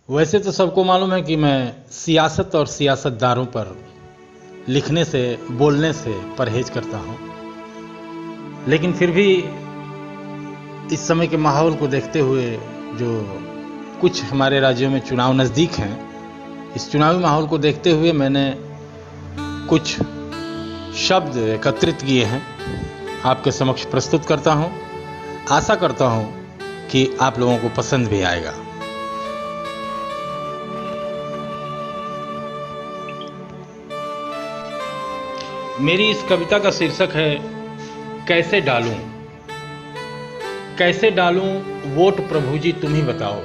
वैसे तो सबको मालूम है कि मैं सियासत और सियासतदारों पर लिखने से, बोलने से परहेज करता हूं, लेकिन फिर भी इस समय के माहौल को देखते हुए जो कुछ हमारे राज्यों में चुनाव नज़दीक हैं, इस चुनावी माहौल को देखते हुए मैंने कुछ शब्द एकत्रित किए हैं, आपके समक्ष प्रस्तुत करता हूं। आशा करता हूं कि आप लोगों को पसंद भी आएगा। मेरी इस कविता का शीर्षक है कैसे डालूं। कैसे डालूं वोट प्रभु जी तुम ही बताओ।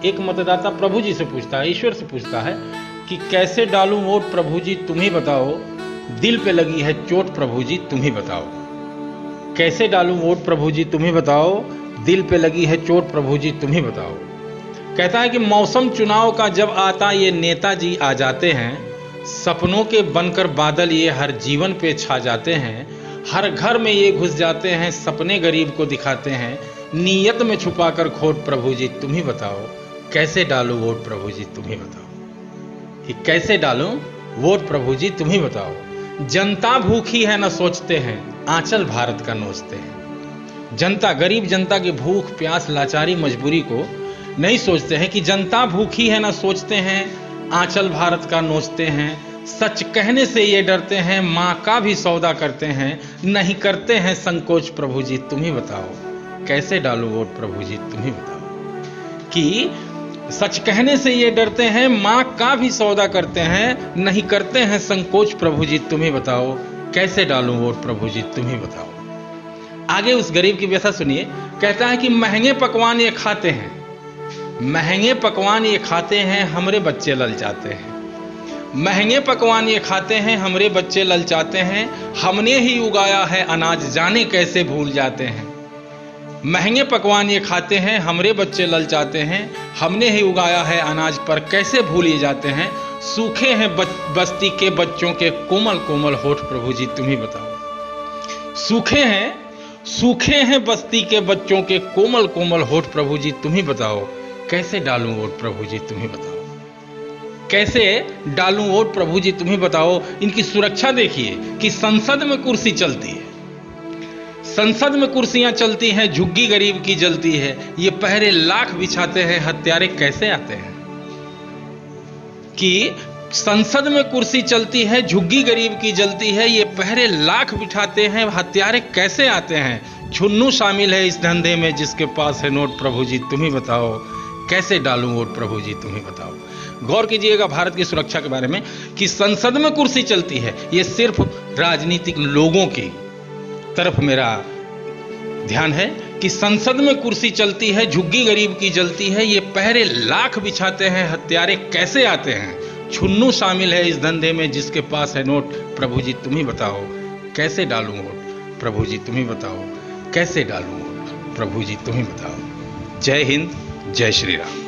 एक मतदाता प्रभु जी से पूछता है, ईश्वर से पूछता है कि कैसे डालूं वोट प्रभु जी तुम ही बताओ, दिल पे लगी है चोट प्रभु जी तुम ही बताओ। कैसे डालूं वोट प्रभु जी तुम ही बताओ, दिल पे लगी है चोट प्रभु जी तुम ही बताओ। कहता है कि मौसम चुनाव का जब आता ये नेताजी आ जाते हैं, सपनों के बनकर बादल ये हर जीवन पे छा जाते हैं, हर घर में ये घुस जाते हैं, सपने गरीब को दिखाते हैं, नीयत में छुपाकर खोट प्रभु जी तुम ही बताओ। कैसे डालूं वोट प्रभु जी तुम ही बताओ, कि कैसे डालूं वोट प्रभु जी तुम ही बताओ। जनता भूखी है न सोचते हैं, आंचल भारत का नोचते हैं। जनता, गरीब जनता की भूख प्यास लाचारी मजबूरी को नहीं सोचते हैं कि जनता भूखी है न सोचते हैं, आंचल भारत का नोचते हैं। सच कहने से ये डरते हैं, माँ का भी सौदा करते हैं, नहीं करते हैं संकोच प्रभु जी तुम ही बताओ। कैसे डालूं वोट प्रभु जी तुम ही बताओ, कि सच कहने से ये डरते हैं, माँ का भी सौदा करते हैं, नहीं करते हैं संकोच प्रभु जी तुम ही बताओ। कैसे डालूं वोट प्रभु जी तुम ही बताओ। आगे उस गरीब की व्यथा सुनिए। कहता है कि महंगे पकवान ये खाते हैं, महंगे पकवान ये खाते हैं, हमरे बच्चे ललचाते हैं। महंगे पकवान ये खाते हैं, हमरे बच्चे ललचाते हैं, हमने ही उगाया है अनाज जाने कैसे भूल जाते हैं। महंगे पकवान ये खाते हैं, हमरे बच्चे ललचाते हैं, हमने ही उगाया है अनाज पर कैसे भूल ही जाते हैं। सूखे हैं बस्ती के बच्चों के कोमल कोमल होठ प्रभु जी तुम ही बताओ। सूखे हैं बस्ती के बच्चों के कोमल कोमल होठ प्रभु जी तुम ही बताओ। कैसे डालूं वोट प्रभु जी तुम ही बताओ। कैसे डालूं वोट प्रभु जी तुम ही बताओ। इनकी सुरक्षा देखिए कि संसद में कुर्सी चलती है, संसद में कुर्सियां चलती हैं, झुग्गी गरीब की जलती है, ये पहरे लाख बिछाते हैं, हत्यारे कैसे आते हैं। कि संसद में कुर्सी चलती है, झुग्गी गरीब की जलती है, ये पहरे लाख बिठाते हैं, हत्यारे कैसे आते हैं। छुन्नू शामिल है इस धंधे में जिसके पास है नोट प्रभु जी तुम ही बताओ। कैसे डालूं वोट प्रभु जी तुम ही बताओ। गौर कीजिएगा भारत की सुरक्षा के बारे में कि संसद में कुर्सी चलती है, ये सिर्फ राजनीतिक लोगों की तरफ मेरा ध्यान है कि संसद में कुर्सी चलती है, झुग्गी गरीब की जलती है, ये पहरे लाख बिछाते हैं, हत्यारे कैसे आते हैं। छुन्नू शामिल है इस धंधे में जिसके पास है नोट प्रभु जी तुम ही बताओ। कैसे डालूं वोट प्रभु जी तुम ही बताओ। कैसे डालूं वोट प्रभु जी तुम ही बताओ। जय हिंद, जय श्री राम।